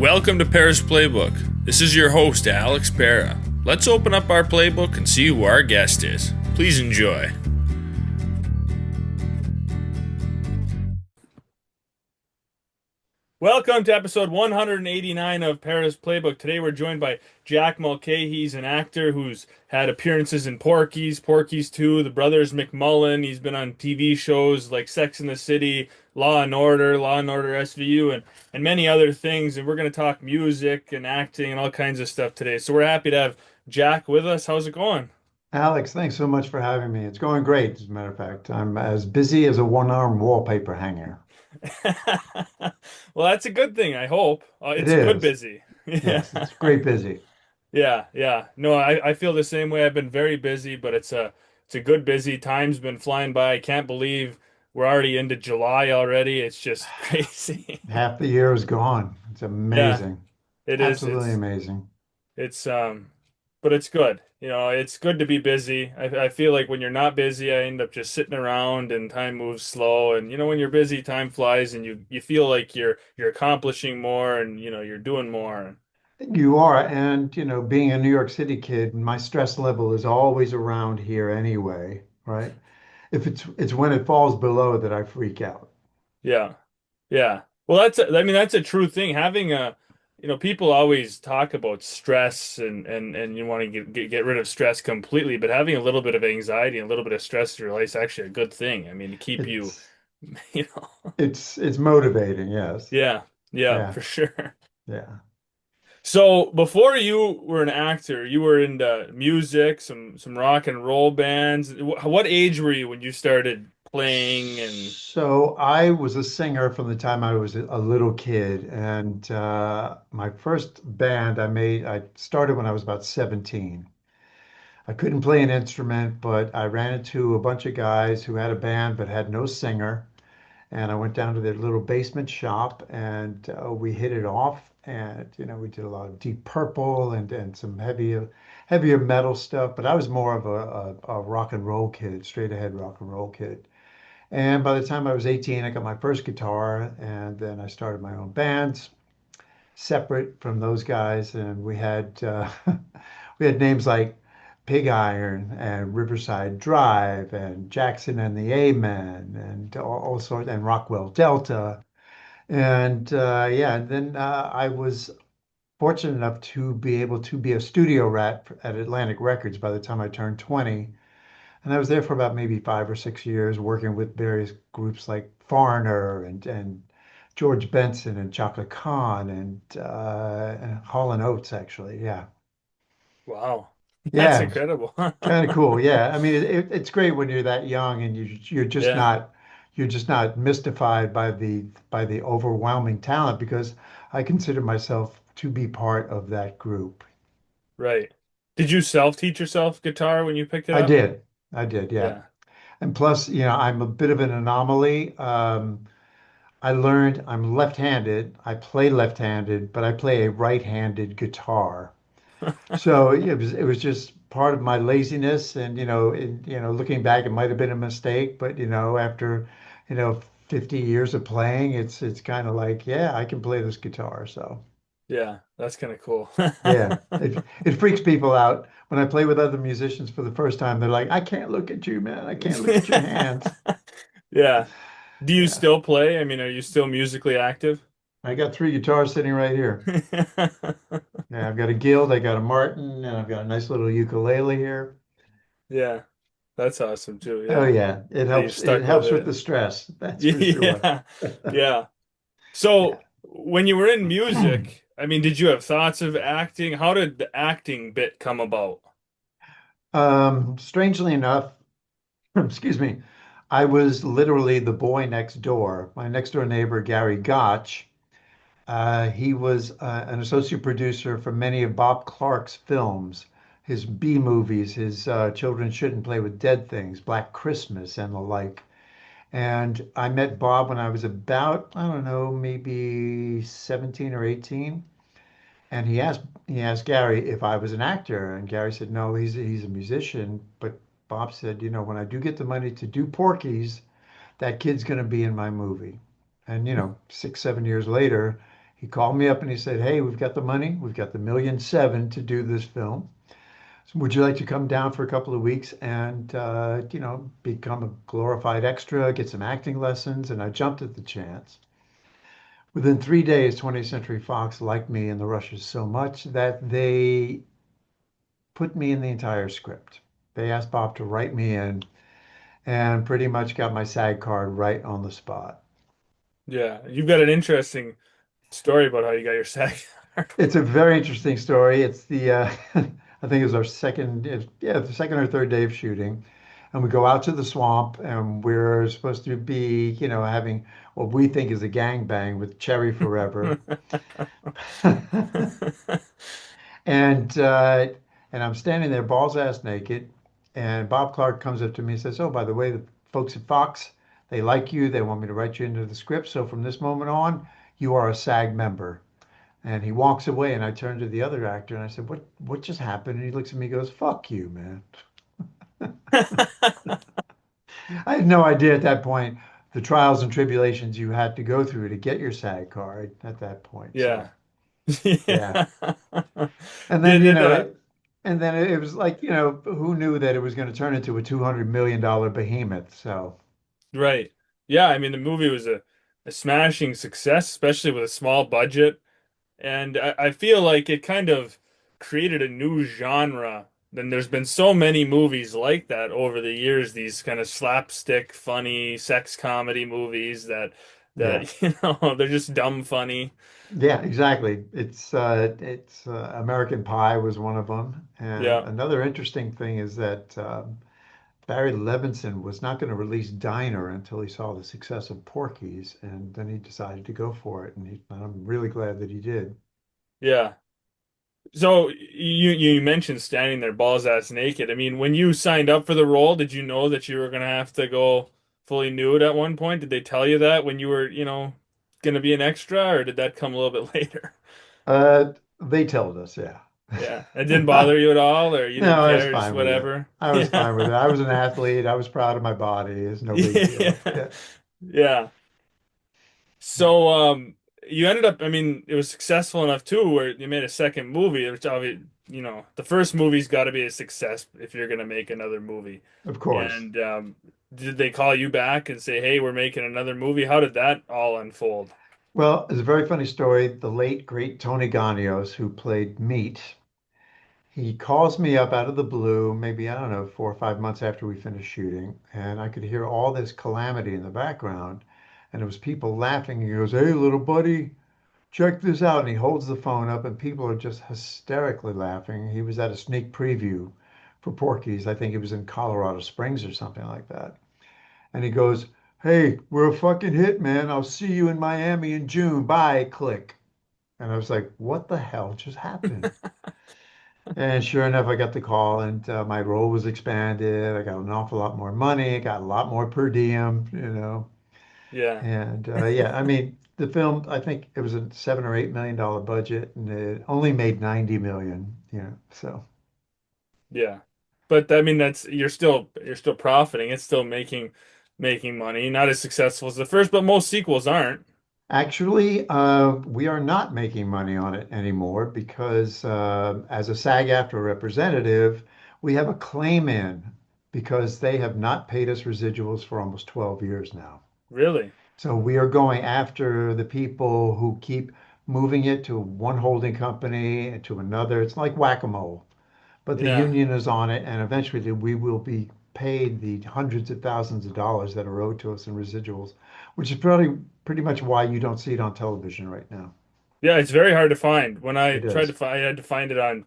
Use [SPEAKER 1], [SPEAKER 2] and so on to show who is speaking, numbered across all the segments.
[SPEAKER 1] Welcome to Pera's Playbook. This is your host, Alex Pera. Let's open up our playbook and see who our guest is. Please enjoy. Welcome to episode 189 of Pera's Playbook. Today we're joined by Jack Mulcahy. He's an actor who's had appearances in Porky's 2, the Brothers McMullen. He's been on TV shows like Sex and the City, Law and Order SVU, and many other things. And we're going to talk music and acting and all kinds of stuff today. So we're happy to have Jack with us. How's it going?
[SPEAKER 2] Alex, thanks so much for having me. It's going great, as a matter of fact. I'm as busy as a one-arm wallpaper hanger.
[SPEAKER 1] Well, that's a good thing, I hope.
[SPEAKER 2] It
[SPEAKER 1] It's good
[SPEAKER 2] is.
[SPEAKER 1] busy.
[SPEAKER 2] Yes,
[SPEAKER 1] Yeah.
[SPEAKER 2] it's great busy.
[SPEAKER 1] Yeah, yeah. No, I feel the same way. I've been very busy, but it's a good busy. Time's been flying by. I can't believe we're already into July already. It's just crazy.
[SPEAKER 2] Half the year is gone. It's
[SPEAKER 1] Yeah,
[SPEAKER 2] amazing.
[SPEAKER 1] it is.
[SPEAKER 2] Absolutely amazing.
[SPEAKER 1] It's but it's good. It's good to be busy. I feel like when you're not busy, I end up just sitting around and time moves slow. And when you're busy, time flies and you feel like you're accomplishing more and you're doing more.
[SPEAKER 2] You are, and being a New York City kid, my stress level is always around here anyway, right? If it's when it falls below that I freak out.
[SPEAKER 1] Yeah. Yeah. Well, I mean, that's a true thing. People always talk about stress and you want to get rid of stress completely, but having a little bit of anxiety and a little bit of stress in your life is actually a good thing. I mean, to keep you,
[SPEAKER 2] It's
[SPEAKER 1] you know,
[SPEAKER 2] it's motivating, yes.
[SPEAKER 1] yeah, yeah,
[SPEAKER 2] Yeah,
[SPEAKER 1] for sure.
[SPEAKER 2] yeah.
[SPEAKER 1] So before you were an actor, you were into music, some rock and roll bands. What age were you when you started playing and
[SPEAKER 2] So I was a singer from the time I was a little kid, and my first band I started when I was about 17. I couldn't play an instrument, but I ran into a bunch of guys who had a band but had no singer, and I went down to their little basement shop, and we hit it off, and we did a lot of Deep Purple and some heavier metal stuff, but I was more of a rock and roll kid, straight ahead rock and roll kid. And by the time I was 18, I got my first guitar, and then I started my own bands separate from those guys. And we had we had names like Pig Iron and Riverside Drive and Jackson and the Amen and all sorts and Rockwell Delta. And yeah, and then I was fortunate enough to be able to be a studio rat at Atlantic Records by the time I turned 20. And I was there for about maybe 5 or 6 years, working with various groups like Foreigner and George Benson and Chaka Khan and Hall and Oates, actually. Yeah,
[SPEAKER 1] wow, that's
[SPEAKER 2] yeah, it was
[SPEAKER 1] incredible.
[SPEAKER 2] kind of cool. Yeah, I mean, it's great when you're that young and
[SPEAKER 1] Yeah,
[SPEAKER 2] you're just not mystified by the overwhelming talent because I consider myself to be part of that group.
[SPEAKER 1] right. Did you self-teach yourself guitar when you picked it
[SPEAKER 2] I
[SPEAKER 1] up?
[SPEAKER 2] did, I did, yeah.
[SPEAKER 1] Yeah.
[SPEAKER 2] And plus, I'm a bit of an anomaly. I learned I'm left-handed. I play left-handed, but I play a right-handed guitar. So it was just part of my laziness, and looking back, it might have been a mistake, but after 50 years of playing, it's kind of like, yeah, I can play this guitar. So
[SPEAKER 1] Yeah, that's kind of cool.
[SPEAKER 2] yeah, it freaks people out when I play with other musicians for the first time. They're like, I can't look at you, man. I can't look at your hands.
[SPEAKER 1] Yeah. Do you
[SPEAKER 2] Yeah.
[SPEAKER 1] still play? I mean, are you still musically active?
[SPEAKER 2] I got three guitars sitting right here. Yeah, I've got a Guild, I got a Martin, and I've got a nice little ukulele here.
[SPEAKER 1] Yeah, that's awesome too.
[SPEAKER 2] Oh
[SPEAKER 1] Yeah.
[SPEAKER 2] yeah, it
[SPEAKER 1] So you
[SPEAKER 2] helps. It
[SPEAKER 1] stuck with
[SPEAKER 2] helps with
[SPEAKER 1] it.
[SPEAKER 2] the stress. That's for sure.
[SPEAKER 1] Yeah. Yeah.
[SPEAKER 2] Yeah.
[SPEAKER 1] So when you were in music, I mean, did you have thoughts of acting? How did the acting bit come about?
[SPEAKER 2] Strangely enough, excuse me, I was literally the boy next door. My next door neighbor, Gary Gotch, he was an associate producer for many of Bob Clark's films, his B movies, his Children Shouldn't Play with Dead Things, Black Christmas, and the like. And I met Bob when I was about, I don't know, maybe 17 or 18. And he asked Gary if I was an actor. And Gary said, no, he's a musician. But Bob said, when I do get the money to do Porky's, that kid's going to be in my movie. And 6, 7 years later, He called me up and he said, "Hey, we've got the money. We've got the 1,700,000 to do this film. So would you like to come down for a couple of weeks and, become a glorified extra, get some acting lessons?" And I jumped at the chance. Within 3 days, 20th Century Fox liked me and the Rushes so much that they put me in the entire script. They asked Bob to write me in and pretty much got my SAG card right on the spot.
[SPEAKER 1] Yeah, you've got an interesting story about how you got your SAG card.
[SPEAKER 2] It's a very interesting story. It's the I think it was our the second or third day of shooting, and we go out to the swamp, and we're supposed to be, having what we think is a gangbang with Cherry Forever, and uh, and I'm standing there balls ass naked, and Bob Clark comes up to me and says, "Oh, by the way, the folks at Fox, they like you. They want me to write you into the script. So from this moment on, you are a SAG member." And he walks away, and I turn to the other actor and I said, "What just happened?" And he looks at me and goes, "Fuck you, man." I had no idea at that point the trials and tribulations you had to go through to get your SAG card at that point.
[SPEAKER 1] Yeah.
[SPEAKER 2] So, yeah.
[SPEAKER 1] Yeah.
[SPEAKER 2] And then,
[SPEAKER 1] Did it
[SPEAKER 2] it was like, who knew that it was going to turn into a $200 million behemoth? So,
[SPEAKER 1] right. Yeah, I mean the movie was a smashing success, especially with a small budget. And I feel like it kind of created a new genre. Then there's been so many movies like that over the years, these kind of slapstick, funny sex comedy movies
[SPEAKER 2] yeah.
[SPEAKER 1] they're just dumb funny.
[SPEAKER 2] Yeah, exactly. It's American Pie was one of them. And
[SPEAKER 1] Yeah.
[SPEAKER 2] another interesting thing is that Barry Levinson was not going to release Diner until he saw the success of Porky's, and then he decided to go for it. And I'm really glad that he did.
[SPEAKER 1] Yeah. So you mentioned standing there balls ass naked. I mean, when you signed up for the role, did you know that you were gonna have to go fully nude at one point? Did they tell you that when you were, gonna be an extra, or did that come a little bit later?
[SPEAKER 2] They told us, yeah.
[SPEAKER 1] Yeah. It didn't bother you at all, or you
[SPEAKER 2] No,
[SPEAKER 1] didn't
[SPEAKER 2] I was
[SPEAKER 1] care, just
[SPEAKER 2] fine with it.
[SPEAKER 1] whatever?
[SPEAKER 2] I was
[SPEAKER 1] Yeah.
[SPEAKER 2] fine with it. I was an athlete. I was proud of my body. It's no big deal.
[SPEAKER 1] Yeah.
[SPEAKER 2] Yeah.
[SPEAKER 1] Yeah. So you ended up, I mean, it was successful enough too where you made a second movie, which obviously, the first movie's got to be a success if you're gonna make another movie.
[SPEAKER 2] Of course.
[SPEAKER 1] And did they call you back and say, "Hey, we're making another movie"? How did that all unfold?
[SPEAKER 2] Well, it's a very funny story. The late, great Tony Ganios, who played Meat, he calls me up out of the blue, maybe, I don't know, 4 or 5 months after we finished shooting, and I could hear all this calamity in the background, and it was people laughing. He goes, "Hey, little buddy, check this out." And he holds the phone up, and people are just hysterically laughing. He was at a sneak preview for Porky's. I think it was in Colorado Springs or something like that. And he goes, "Hey, we're a fucking hit, man. I'll see you in Miami in June. Bye." Click. And I was like, what the hell just happened? And sure enough, I got the call, and my role was expanded. I got an awful lot more money. I got a lot more per diem.
[SPEAKER 1] Yeah,
[SPEAKER 2] And yeah, I mean, the film, I think it was a $7 or $8 million budget, and it only made 90 million. So
[SPEAKER 1] yeah. But I mean, that's you're still profiting. It's still making money. Not as successful as the first, but most sequels aren't.
[SPEAKER 2] actually, we are not making money on it anymore because as a SAG-AFTRA representative, we have a claim in because they have not paid us residuals for almost 12 years now.
[SPEAKER 1] Really?
[SPEAKER 2] So we are going after the people who keep moving it to one holding company and to another. It's like whack-a-mole, but the
[SPEAKER 1] Yeah.
[SPEAKER 2] union is on it, and eventually we will be paid the hundreds of thousands of dollars that are owed to us in residuals, which is probably pretty much why you don't see it on television right now.
[SPEAKER 1] Yeah, it's very hard to find. When I
[SPEAKER 2] It
[SPEAKER 1] tried
[SPEAKER 2] is.
[SPEAKER 1] to find, I had to find it on,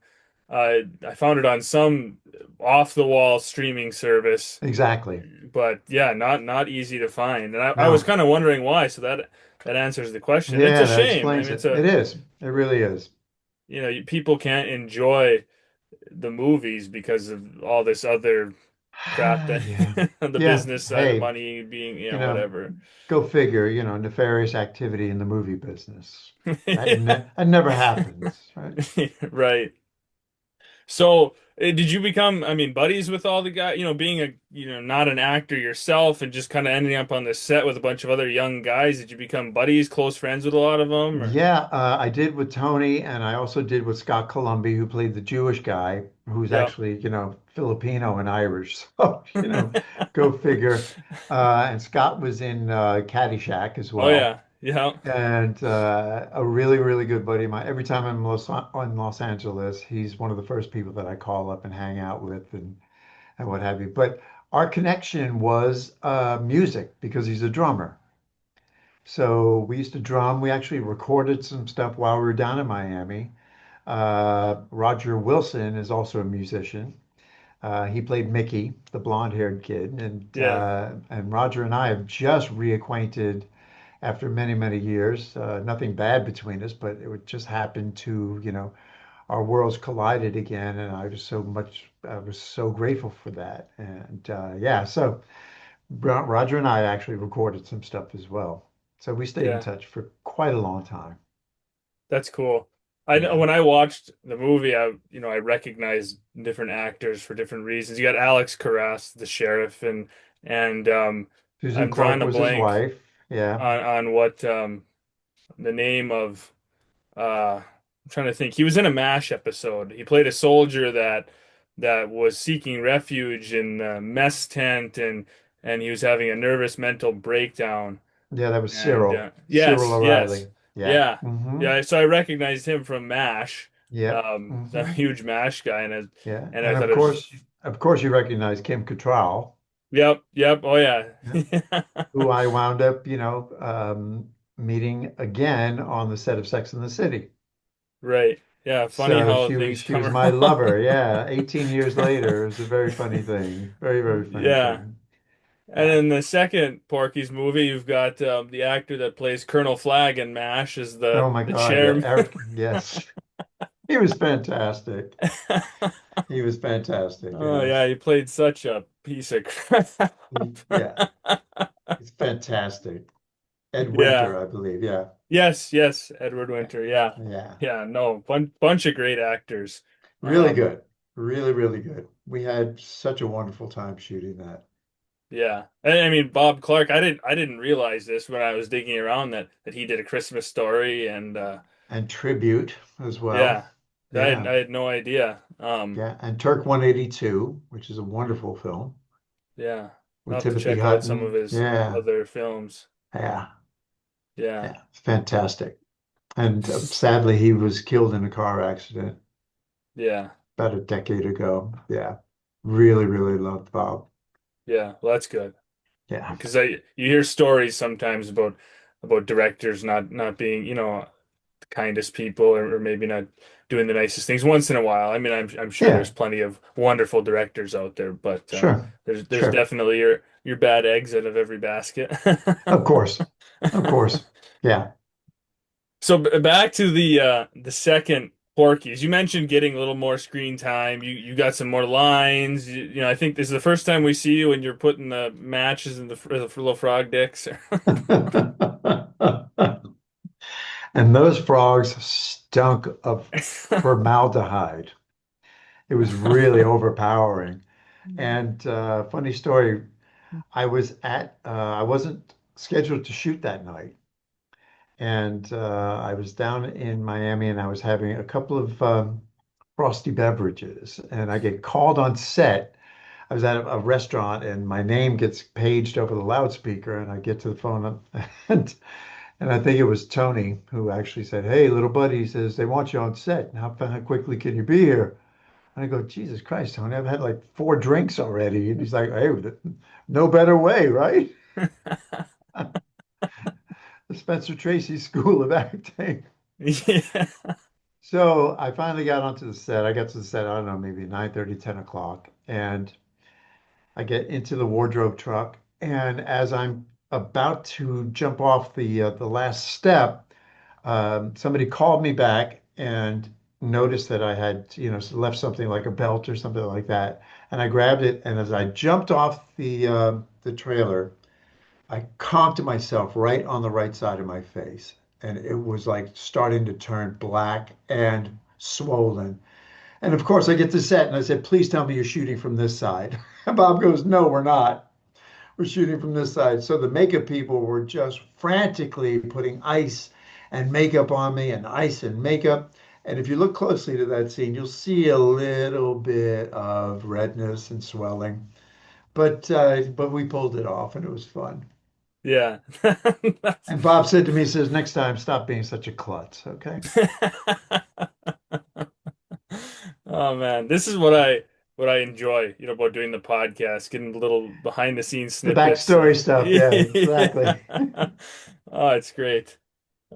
[SPEAKER 1] I found it on some off the wall streaming service,
[SPEAKER 2] Exactly.
[SPEAKER 1] but yeah, not easy to find. And I was
[SPEAKER 2] No.
[SPEAKER 1] kind of wondering why. So that answers the question. It's a
[SPEAKER 2] Yeah, that
[SPEAKER 1] shame. I
[SPEAKER 2] explains
[SPEAKER 1] mean,
[SPEAKER 2] it. It is. It really is.
[SPEAKER 1] people can't enjoy the movies because of all this other crap that
[SPEAKER 2] Yeah.
[SPEAKER 1] the
[SPEAKER 2] Yeah.
[SPEAKER 1] business side of
[SPEAKER 2] Hey,
[SPEAKER 1] money being,
[SPEAKER 2] you know,
[SPEAKER 1] whatever.
[SPEAKER 2] go figure, nefarious activity in the movie business. That never happens, right?
[SPEAKER 1] Right. So, did you become, I mean, buddies with all the guys, being not an actor yourself and just kind of ending up on the set with a bunch of other young guys? Did you become buddies, close friends with a lot of them, or?
[SPEAKER 2] Yeah, I did with Tony, and I also did with Scott Columby, who played the Jewish guy, who's
[SPEAKER 1] Yeah.
[SPEAKER 2] actually, Filipino and Irish. So, go figure. And Scott was in Caddyshack as
[SPEAKER 1] Oh
[SPEAKER 2] well.
[SPEAKER 1] yeah. Yeah.
[SPEAKER 2] And a really, really good buddy of mine. Every time I'm in Los Angeles, he's one of the first people that I call up and hang out with and what have you. But our connection was music because he's a drummer. So we used to drum. We actually recorded some stuff while we were down in Miami. Roger Wilson is also a musician. He played Mickey, the blonde-haired kid,
[SPEAKER 1] Yeah.
[SPEAKER 2] and Roger and I have just reacquainted after many, many years. Nothing bad between us, but it would just happen to, our worlds collided again, and I was so grateful for that. And yeah, so Roger and I actually recorded some stuff as well. So we stayed in
[SPEAKER 1] Yeah.
[SPEAKER 2] touch for quite a long time.
[SPEAKER 1] That's cool. I know
[SPEAKER 2] Yeah.
[SPEAKER 1] when I watched the movie, I recognized different actors for different reasons. You got Alex Karas, the sheriff, and
[SPEAKER 2] Susan
[SPEAKER 1] I'm
[SPEAKER 2] Clark
[SPEAKER 1] drawing a
[SPEAKER 2] was his
[SPEAKER 1] blank
[SPEAKER 2] wife. Yeah.
[SPEAKER 1] on what the name of I'm trying to think. He was in a MASH episode. He played a soldier that was seeking refuge in the mess tent, and he was having a nervous mental breakdown.
[SPEAKER 2] Yeah, that was
[SPEAKER 1] And
[SPEAKER 2] Cyril
[SPEAKER 1] yes, yes,
[SPEAKER 2] O'Reilly. Yeah.
[SPEAKER 1] yeah, yeah. So I recognized him from MASH.
[SPEAKER 2] Yep.
[SPEAKER 1] A huge MASH guy,
[SPEAKER 2] Yeah.
[SPEAKER 1] and I
[SPEAKER 2] And
[SPEAKER 1] thought it was,
[SPEAKER 2] of course you recognize Kim Cattrall,
[SPEAKER 1] yep, yep. Oh yeah,
[SPEAKER 2] yeah, who I wound up, meeting again on the set of Sex and the City.
[SPEAKER 1] right. Yeah, funny
[SPEAKER 2] So
[SPEAKER 1] how things
[SPEAKER 2] she
[SPEAKER 1] come
[SPEAKER 2] was my
[SPEAKER 1] around.
[SPEAKER 2] lover. Yeah. 18 years later, it was a very funny thing. Very, very funny
[SPEAKER 1] Yeah.
[SPEAKER 2] thing.
[SPEAKER 1] And
[SPEAKER 2] Yeah.
[SPEAKER 1] in the second Porky's movie, you've got the actor that plays Colonel Flagg in MASH as
[SPEAKER 2] Oh
[SPEAKER 1] the
[SPEAKER 2] my
[SPEAKER 1] the
[SPEAKER 2] God. Yeah.
[SPEAKER 1] chairman.
[SPEAKER 2] Eric. Yes. He was fantastic. He was fantastic.
[SPEAKER 1] Oh
[SPEAKER 2] Yes.
[SPEAKER 1] yeah, he played such a piece of crap.
[SPEAKER 2] Yeah. He's fantastic. Ed
[SPEAKER 1] Yeah.
[SPEAKER 2] Winter, I believe. Yeah.
[SPEAKER 1] Yes, yes, Edward Winter. Yeah.
[SPEAKER 2] Yeah.
[SPEAKER 1] Yeah, no, bunch of great actors.
[SPEAKER 2] Really
[SPEAKER 1] Um,
[SPEAKER 2] good. Really, really good. We had such a wonderful time shooting that.
[SPEAKER 1] yeah. And I mean Bob Clark, I didn't realize this when I was digging around that he did A Christmas Story and
[SPEAKER 2] And Tribute as well.
[SPEAKER 1] yeah. I had,
[SPEAKER 2] Yeah.
[SPEAKER 1] I had no idea.
[SPEAKER 2] Yeah. And Turk 182, which is a wonderful film
[SPEAKER 1] Yeah. I'll
[SPEAKER 2] with
[SPEAKER 1] have to
[SPEAKER 2] Timothy
[SPEAKER 1] check out some of
[SPEAKER 2] Hutton.
[SPEAKER 1] his
[SPEAKER 2] Yeah.
[SPEAKER 1] other films.
[SPEAKER 2] Yeah.
[SPEAKER 1] Yeah.
[SPEAKER 2] Yeah. It's fantastic. And sadly, he was killed in a car accident
[SPEAKER 1] Yeah.
[SPEAKER 2] about a decade ago. Yeah. Really, really loved Bob.
[SPEAKER 1] Yeah. Well, that's good.
[SPEAKER 2] Yeah.
[SPEAKER 1] Because you hear stories sometimes about directors not being, the kindest people or maybe not doing the nicest things once in a while. I mean, I'm sure
[SPEAKER 2] Yeah.
[SPEAKER 1] there's plenty of wonderful directors out there, but
[SPEAKER 2] Sure.
[SPEAKER 1] there's
[SPEAKER 2] Sure.
[SPEAKER 1] definitely your bad eggs out of every basket.
[SPEAKER 2] Of course. Of course. Yeah.
[SPEAKER 1] So back to the second Porky's. You mentioned getting a little more screen time. You got some more lines. I think this is the first time we see you when you're putting the matches in the little frog dicks.
[SPEAKER 2] And those frogs stunk of formaldehyde. It was really overpowering. And funny story, I wasn't scheduled to shoot that night. And I was down in Miami and I was having a couple of frosty beverages. And I get called on set. I was at a restaurant and my name gets paged over the loudspeaker. And I get to the phone and, and I think it was Tony who actually said, "Hey, little buddy," he says, "they want you on set. How quickly can you be here?" And I go, "Jesus Christ, Tony, I've had like 4 drinks already." And he's like, "Hey, no better way, right?" The Spencer Tracy School of Acting.
[SPEAKER 1] Yeah.
[SPEAKER 2] So I finally got onto the set. I got to the set, I don't know, maybe 9:30, 10 o'clock. And I get into the wardrobe truck. And as I'm about to jump off the last step, somebody called me back and noticed that I had, left something like a belt or something like that. And I grabbed it. And as I jumped off the trailer, I comped myself right on the right side of my face. And it was like starting to turn black and swollen. And of course, I get to set and I said, please tell me you're shooting from this side. And Bob goes, no, we're not. We're shooting from this side. So the makeup people were just frantically putting ice and makeup on me and ice and makeup. And if you look closely to that scene, you'll see a little bit of redness and swelling. But we pulled it off and it was fun.
[SPEAKER 1] Yeah. That's
[SPEAKER 2] And Bob said to me, he says, next time, stop being such a klutz, okay?
[SPEAKER 1] Oh man, this is what I enjoy, about doing the podcast, getting little behind the scenes
[SPEAKER 2] The
[SPEAKER 1] snippets.
[SPEAKER 2] backstory stuff. Yeah,
[SPEAKER 1] Yeah.
[SPEAKER 2] exactly.
[SPEAKER 1] Oh, it's great.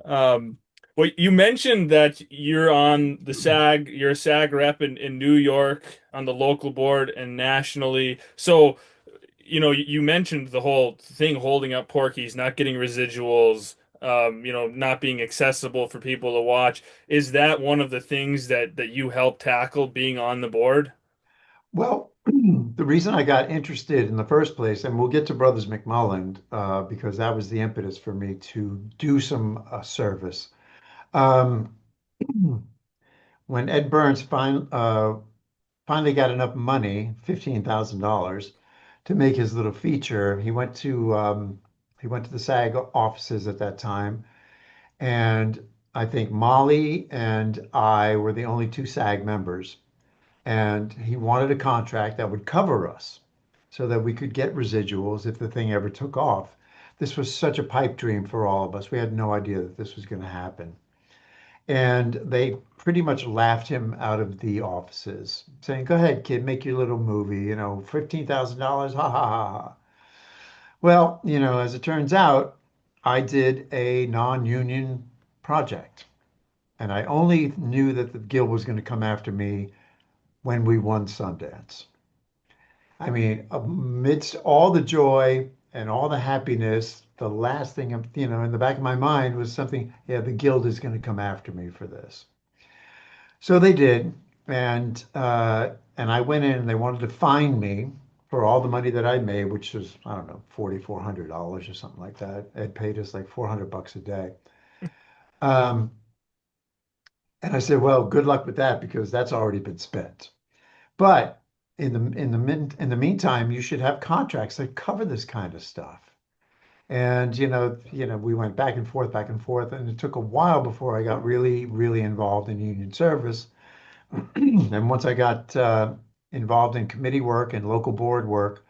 [SPEAKER 1] Um, well, you mentioned that you're on the SAG, you're a SAG rep in New York on the local board and nationally. So, you mentioned the whole thing holding up Porky's, not getting residuals, not being accessible for people to watch. Is that one of the things that you help tackle being on the board?
[SPEAKER 2] Well, the reason I got interested in the first place, and we'll get to Brothers McMullen, because that was the impetus for me to do some service. Um, when Ed Burns finally got enough money, $15,000, to make his little feature, he went to the SAG offices at that time, and I think Molly and I were the only two SAG members. And he wanted a contract that would cover us so that we could get residuals if the thing ever took off. This was such a pipe dream for all of us. We had no idea that this was going to happen. And they pretty much laughed him out of the offices, saying, go ahead, kid, make your little movie, $15,000, ha ha ha ha. Well, as it turns out, I did a non-union project. And I only knew that the Guild was going to come after me when we won Sundance. I mean, amidst all the joy and all the happiness, the last thing, in the back of my mind was something, yeah, the Guild is going to come after me for this. So they did. And I went in and they wanted to fine me for all the money that I made, which was, I don't know, $4,400 or something like that. Ed paid us like 400 bucks a day. Um, and I said, well, good luck with that because that's already been spent. But in the meantime, you should have contracts that cover this kind of stuff. And we went back and forth, and it took a while before I got really, really involved in union service. And once I got involved in committee work and local board work,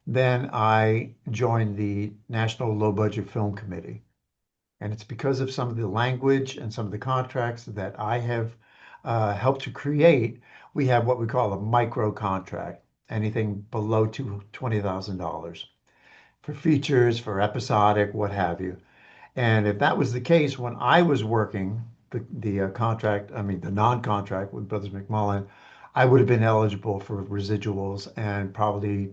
[SPEAKER 2] then I joined the National Low Budget Film Committee. And it's because of some of the language and some of the contracts that I have helped to create. We have what we call a micro contract, anything below $20,000 for features, for episodic, what have you. And if that was the case when I was working the contract, I mean the non-contract with Brothers McMullen, I would have been eligible for residuals and probably,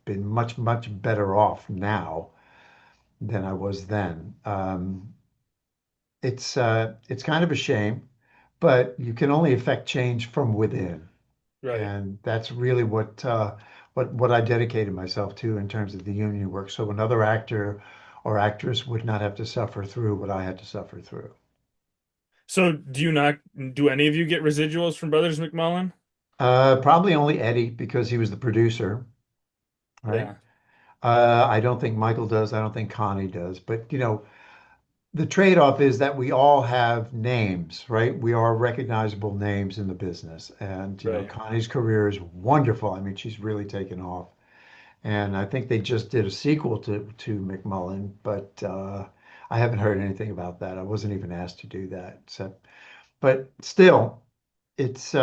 [SPEAKER 2] been much, much better off now than I was then. It's kind of a shame, but you can only affect change from within,
[SPEAKER 1] Right.
[SPEAKER 2] and that's really what I dedicated myself to in terms of the union work. So another actor or actress would not have to suffer through what I had to suffer through.
[SPEAKER 1] So do any of you get residuals from Brothers McMullen?
[SPEAKER 2] Probably only Eddie because he was the producer, right?
[SPEAKER 1] Yeah,
[SPEAKER 2] I don't think Michael does. I don't think Connie does. But the trade-off is that we all have names, right? We are recognizable names in the business. And,
[SPEAKER 1] right.
[SPEAKER 2] Connie's career is wonderful. I mean, she's really taken off. And I think they just did a sequel to McMullen, but I haven't heard anything about that. I wasn't even asked to do that. So, but still, it's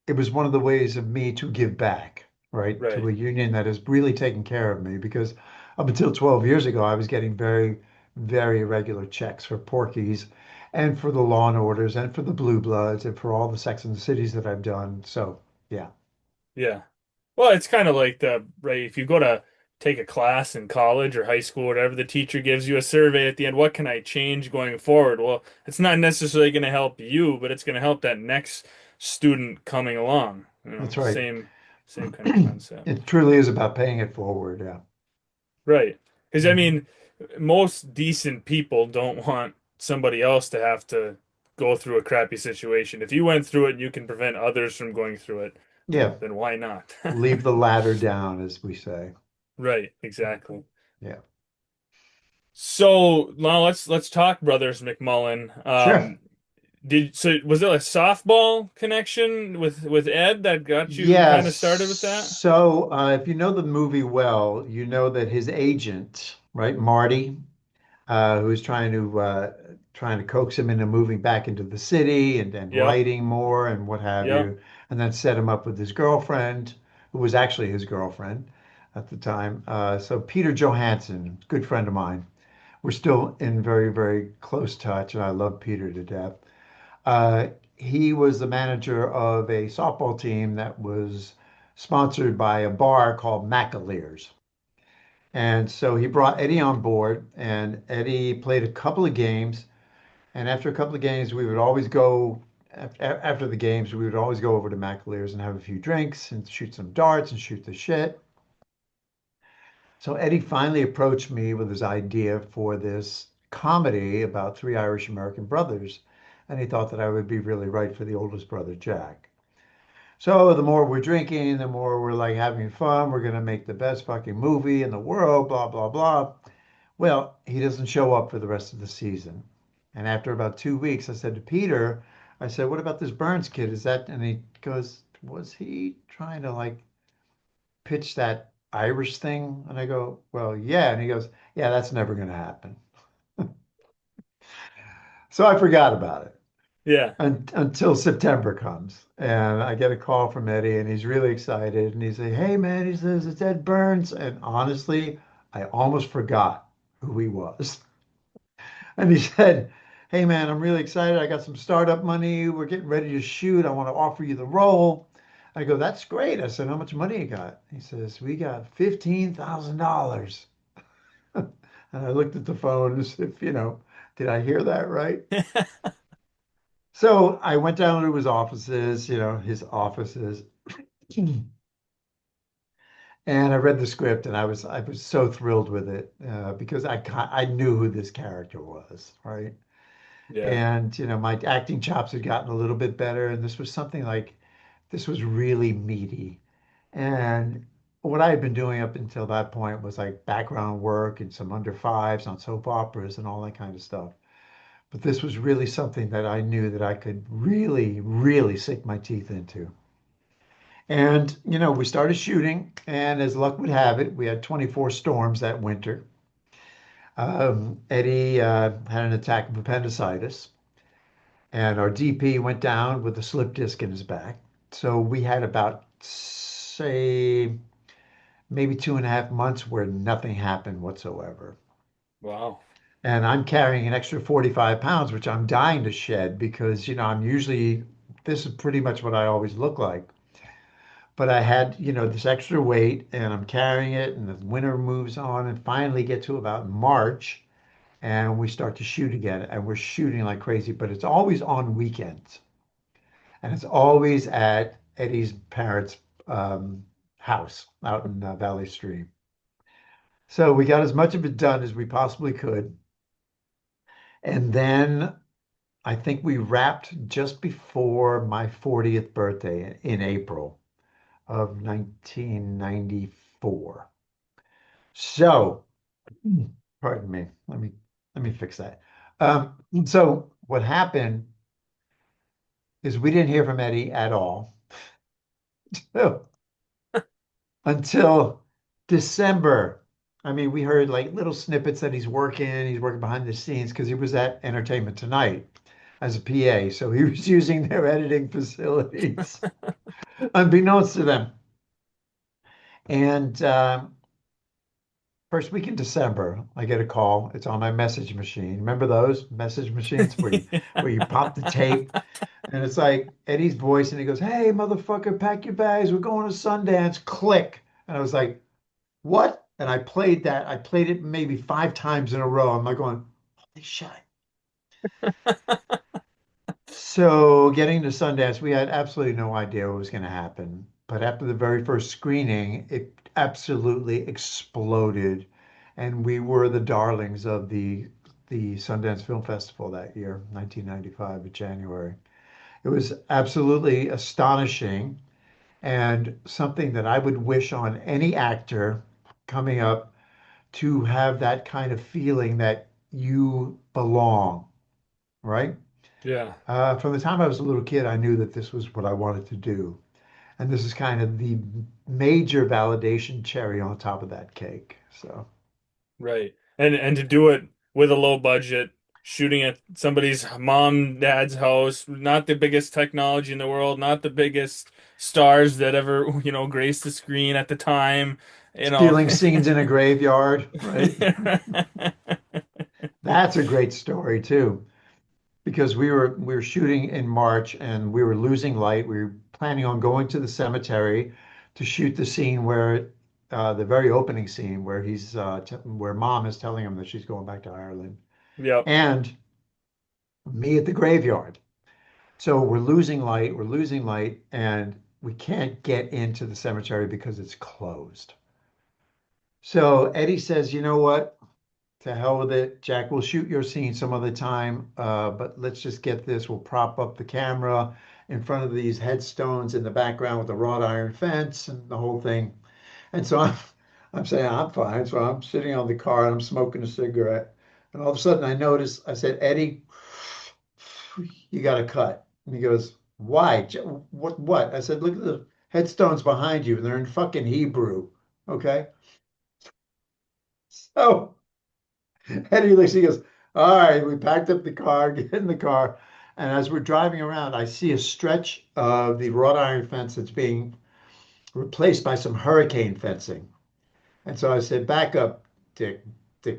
[SPEAKER 2] it was one of the ways of me to give back, right, to
[SPEAKER 1] Right.
[SPEAKER 2] a union that has really taken care of me because up until 12 years ago, I was getting very, very irregular checks for Porky's and for the Law and Orders and for the Blue Bloods and for all the Sex and the Cities that I've done. So, yeah,
[SPEAKER 1] Yeah. Well, it's kind of like the right. If you go to take a class in college or high school, whatever, the teacher gives you a survey at the end. What can I change going forward? Well, it's not necessarily going to help you, but it's going to help that next student coming along.
[SPEAKER 2] that's right.
[SPEAKER 1] Same kind of concept.
[SPEAKER 2] It truly is about paying it forward. Yeah.
[SPEAKER 1] Right. Because I
[SPEAKER 2] Mhm.
[SPEAKER 1] mean, most decent people don't want somebody else to have to go through a crappy situation. If you went through it and you can prevent others from going through it,
[SPEAKER 2] Yeah,
[SPEAKER 1] then why not?
[SPEAKER 2] leave the ladder down, as we say.
[SPEAKER 1] Right, exactly.
[SPEAKER 2] Yeah,
[SPEAKER 1] So now let's talk Brothers McMullen.
[SPEAKER 2] sure.
[SPEAKER 1] Was it a softball connection with Ed that got you kind of
[SPEAKER 2] Yes.
[SPEAKER 1] started with that?
[SPEAKER 2] So, if you know the movie well, you know that his agent, right, Marty, who's trying to coax him into moving back into the city and
[SPEAKER 1] Yep,
[SPEAKER 2] writing more and what have
[SPEAKER 1] yep.
[SPEAKER 2] you, and then set him up with his girlfriend, who was actually his girlfriend at the time. So Peter Johansson, good friend of mine. We're still in very, very close touch, and I love Peter to death. Uh, he was the manager of a softball team that was sponsored by a bar called McAleer's. And so he brought Eddie on board, and Eddie played a couple of games. And after a couple of games, we would always go, after the games, we would always go over to McAleer's and have a few drinks and shoot some darts and shoot the shit. So Eddie finally approached me with his idea for this comedy about three Irish American brothers. And he thought that I would be really right for the oldest brother, Jack. So the more we're drinking, the more we're like having fun. We're going to make the best fucking movie in the world, blah, blah, blah. Well, he doesn't show up for the rest of the season. And after about 2 weeks, I said to Peter, I said, what about this Burns kid? Is that, and he goes, was he trying to like pitch that Irish thing? And I go, well, yeah. And he goes, yeah, that's never going to happen. So I forgot about it
[SPEAKER 1] Yeah.
[SPEAKER 2] until September comes. And I get a call from Eddie and he's really excited. And he's like, hey, man, he says, it's Ed Burns. And honestly, I almost forgot who he was. And he said, hey, man, I'm really excited. I got some startup money. We're getting ready to shoot. I want to offer you the role. I go, that's great. I said, how much money you got? He says, we got $15,000. And I looked at the phone as if, did I hear that right? So I went down to his offices, his offices, and I read the script, and I was so thrilled with it because I knew who this character was, right?
[SPEAKER 1] Yeah.
[SPEAKER 2] And my acting chops had gotten a little bit better, and this was really meaty. And what I had been doing up until that point was like background work and some under fives on soap operas and all that kind of stuff. But this was really something that I knew that I could really, really sink my teeth into. And, we started shooting, and as luck would have it, we had 24 storms that winter. Eddie had an attack of appendicitis, and our DP went down with a slip disc in his back. So we had about, say, maybe 2.5 months where nothing happened whatsoever.
[SPEAKER 1] Wow.
[SPEAKER 2] And I'm carrying an extra 45 pounds, which I'm dying to shed because, this is pretty much what I always look like. But I had, this extra weight and I'm carrying it and the winter moves on and finally get to about March and we start to shoot again and we're shooting like crazy, but it's always on weekends and it's always at Eddie's parents' um, house out in Valley Stream. So we got as much of it done as we possibly could. And then I think we wrapped just before my 40th birthday in April of 1994. So, pardon me. Let me fix that. So what happened is we didn't hear from Eddie at all until December. I mean, we heard like little snippets that he's working behind the scenes because he was at Entertainment Tonight as a PA. So he was using their editing facilities, unbeknownst to them. And first week in December, I get a call. It's on my message machine. Remember those message machines where you pop the tape and it's like Eddie's voice and he goes, "Hey, motherfucker, pack your bags. We're going to Sundance." Click. And I was like, "What?" And I played that. I played it maybe 5 times in a row. I'm like going, "Holy shit." So getting to Sundance, we had absolutely no idea what was going to happen. But after the very first screening, it absolutely exploded. And we were the darlings of the the Sundance Film Festival that year, 1995, in January. It was absolutely astonishing and something that I would wish on any actor coming up to have that kind of feeling that you belong, right?
[SPEAKER 1] Yeah.
[SPEAKER 2] From the time I was a little kid, I knew that this was what I wanted to do. And this is kind of the major validation cherry on top of that cake. So
[SPEAKER 1] Right. And to do it with a low budget, shooting at somebody's mom, dad's house, not the biggest technology in the world, not the biggest stars that ever, graced the screen at the time, you know.
[SPEAKER 2] stealing scenes in a graveyard, right? That's a great story too, because we were shooting in March and we were losing light. We were planning on going to the cemetery to shoot the scene where the very opening scene where where mom is telling him that she's going back to Ireland,
[SPEAKER 1] Yep.
[SPEAKER 2] and me at the graveyard. So we're losing light, and we can't get into the cemetery because it's closed. So Eddie says, you know what? To hell with it. Jack, we'll shoot your scene some other time, but let's just get this. We'll prop up the camera in front of these headstones in the background with the wrought iron fence and the whole thing. And so I'm saying, I'm fine. So I'm sitting on the car and I'm smoking a cigarette. And all of a sudden I notice, I said, Eddie, you got to cut. And he goes, why? What? I said, look at the headstones behind you. And they're in fucking Hebrew. Okay. So Eddie looks, he goes, all right, we packed up the car, get in the car. And as we're driving around, I see a stretch of the wrought iron fence that's being replaced by some hurricane fencing. And so I said, back up, Dick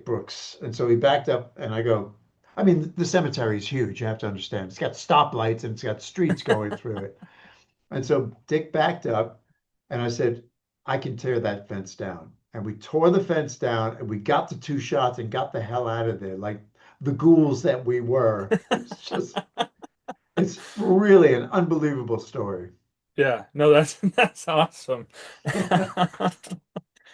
[SPEAKER 2] Brooks. And so he backed up and I go, I mean, the cemetery is huge. You have to understand. It's got stoplights and it's got streets going through it. And so Dick backed up and I said, I can tear that fence down. And we tore the fence down and we got the two shots and got the hell out of there like the ghouls that we were. It's really an unbelievable story.
[SPEAKER 1] Yeah. No, that's that's awesome.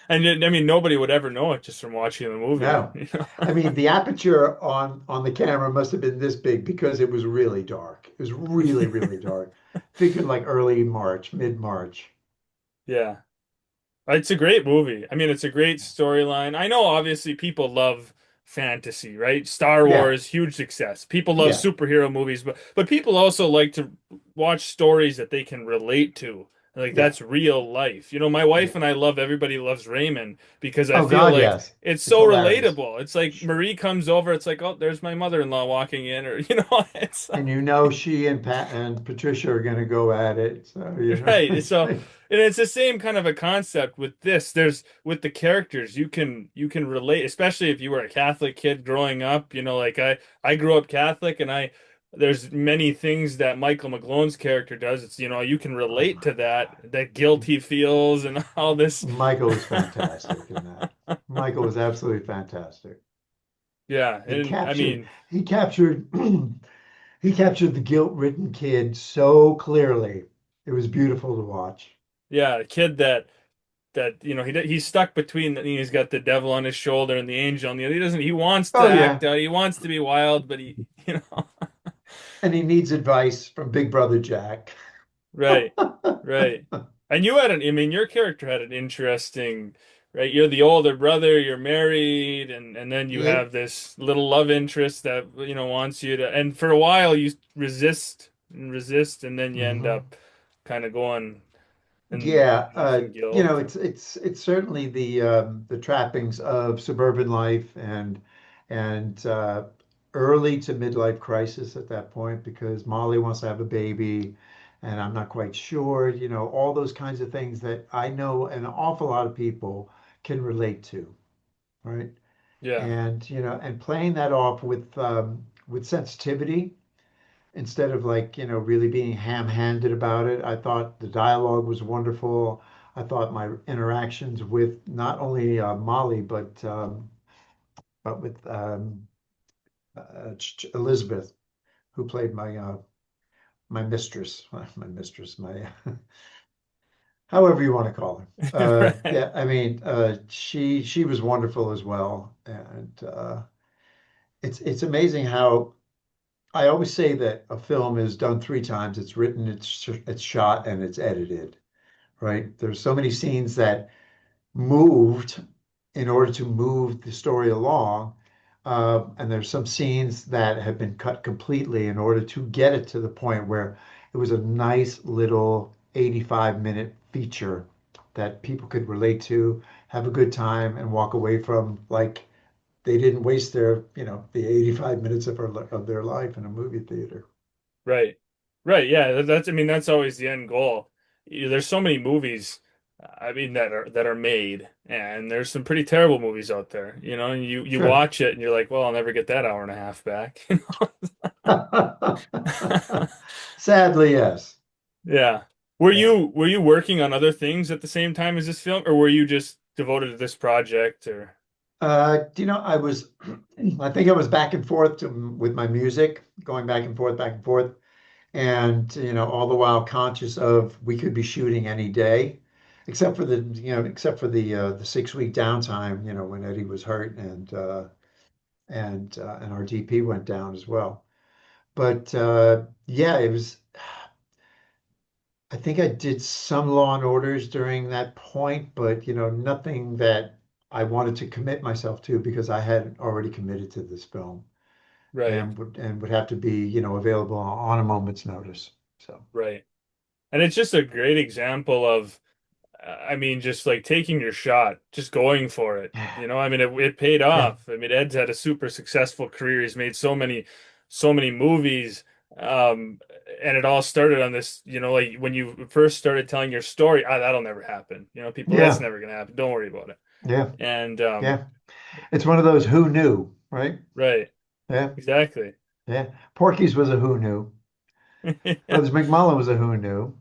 [SPEAKER 1] And I mean, nobody would ever know it just from watching the movie,
[SPEAKER 2] No. I mean, the aperture on the camera must have been this big because it was really dark. It was really, really dark. Figured like early March, mid-March.
[SPEAKER 1] Yeah. It's a great movie. I mean, it's a great storyline. I know obviously people love fantasy, right? Star
[SPEAKER 2] Yeah,
[SPEAKER 1] Wars, huge success. People love
[SPEAKER 2] yeah,
[SPEAKER 1] superhero movies, but people also like to watch stories that they can relate to. Like
[SPEAKER 2] yeah,
[SPEAKER 1] that's real life. My
[SPEAKER 2] yeah.
[SPEAKER 1] wife and I love Everybody Loves Raymond because I
[SPEAKER 2] Oh
[SPEAKER 1] feel
[SPEAKER 2] God,
[SPEAKER 1] like
[SPEAKER 2] yes.
[SPEAKER 1] it's
[SPEAKER 2] It's
[SPEAKER 1] so
[SPEAKER 2] hilarious.
[SPEAKER 1] relatable. It's like Marie comes over, it's like, oh, there's my mother-in-law walking in, or it's
[SPEAKER 2] And you know she and Pat and Patricia are going to go at it. So,
[SPEAKER 1] right.
[SPEAKER 2] it's
[SPEAKER 1] So,
[SPEAKER 2] like,
[SPEAKER 1] and it's the same kind of a concept with this. There's with the characters, you can relate, especially if you were a Catholic kid growing up. Like I grew up Catholic, and there's many things that Michael McGlone's character does. It's you can
[SPEAKER 2] oh
[SPEAKER 1] relate
[SPEAKER 2] my
[SPEAKER 1] to that
[SPEAKER 2] God.
[SPEAKER 1] guilt he feels and all this.
[SPEAKER 2] Michael was fantastic in that. Michael was absolutely fantastic.
[SPEAKER 1] Yeah,
[SPEAKER 2] He
[SPEAKER 1] and I
[SPEAKER 2] captured,
[SPEAKER 1] mean,
[SPEAKER 2] he captured, he captured the guilt-ridden kid so clearly. It was beautiful to watch.
[SPEAKER 1] yeah, a kid that he's stuck between he's got the devil on his shoulder and the angel on the other. He wants
[SPEAKER 2] Oh
[SPEAKER 1] to act
[SPEAKER 2] yeah.
[SPEAKER 1] out, he wants to be wild, but he.
[SPEAKER 2] And he needs advice from Big Brother Jack.
[SPEAKER 1] Right, right. And I mean, your character had an interesting, right? You're the older brother, you're married, and then you
[SPEAKER 2] Yeah.
[SPEAKER 1] have this little love interest that, wants you to, and for a while you resist and resist, and then you end
[SPEAKER 2] Mhm.
[SPEAKER 1] up kind of going and
[SPEAKER 2] Yeah,
[SPEAKER 1] some guilt.
[SPEAKER 2] it's certainly the trappings of suburban life and early to midlife crisis at that point because Molly wants to have a baby, and I'm not quite sure, all those kinds of things that I know an awful lot of people can relate to, right?
[SPEAKER 1] Yeah,
[SPEAKER 2] And playing that off with sensitivity instead of like, really being ham-handed about it. I thought the dialogue was wonderful. I thought my interactions with not only Molly but with Elizabeth, who played my mistress, my mistress, my however you want to call her.
[SPEAKER 1] right.
[SPEAKER 2] Yeah, I mean, she was wonderful as well, and It's amazing how I always say that a film is done three times. It's written, it's shot, and it's edited, right? There's so many scenes that moved in order to move the story along. And there's some scenes that have been cut completely in order to get it to the point where it was a nice little 85-minute feature that people could relate to, have a good time, and walk away from like they didn't waste the 85 minutes of their life in a movie theater.
[SPEAKER 1] Right. Right. Yeah. That's, I mean, that's always the end goal. There's so many movies, I mean, that are made, and there's some pretty terrible movies out there, and you
[SPEAKER 2] Sure.
[SPEAKER 1] watch it and you're like, well, I'll never get that hour and a half back.
[SPEAKER 2] Sadly, yes.
[SPEAKER 1] Yeah. Were
[SPEAKER 2] Yeah.
[SPEAKER 1] you working on other things at the same time as this film, or were you just devoted to this project, or
[SPEAKER 2] I think I was back and forth with my music, going back and forth, and all the while conscious of we could be shooting any day, except for the 6 week downtime, when Eddie was hurt and our DP went down as well. But yeah, it was. I think I did some Law and Orders during that point, but nothing that I wanted to commit myself to because I had already committed to this film
[SPEAKER 1] right,
[SPEAKER 2] and would have to be, available on a moment's notice. So
[SPEAKER 1] right. And it's just a great example of, I mean, just like taking your shot, just going for it. I mean, it paid
[SPEAKER 2] yeah,
[SPEAKER 1] off. I mean, Ed's had a super successful career. He's made so many movies. Um, and it all started on this, like when you first started telling your story, that'll never happen. People, that's
[SPEAKER 2] yeah,
[SPEAKER 1] never gonna happen. Don't worry about it.
[SPEAKER 2] yeah,
[SPEAKER 1] And
[SPEAKER 2] yeah. It's one of those who knew, right?
[SPEAKER 1] right,
[SPEAKER 2] Yeah,
[SPEAKER 1] exactly.
[SPEAKER 2] yeah. Porky's was a who knew. Brothers McMullen was a who knew.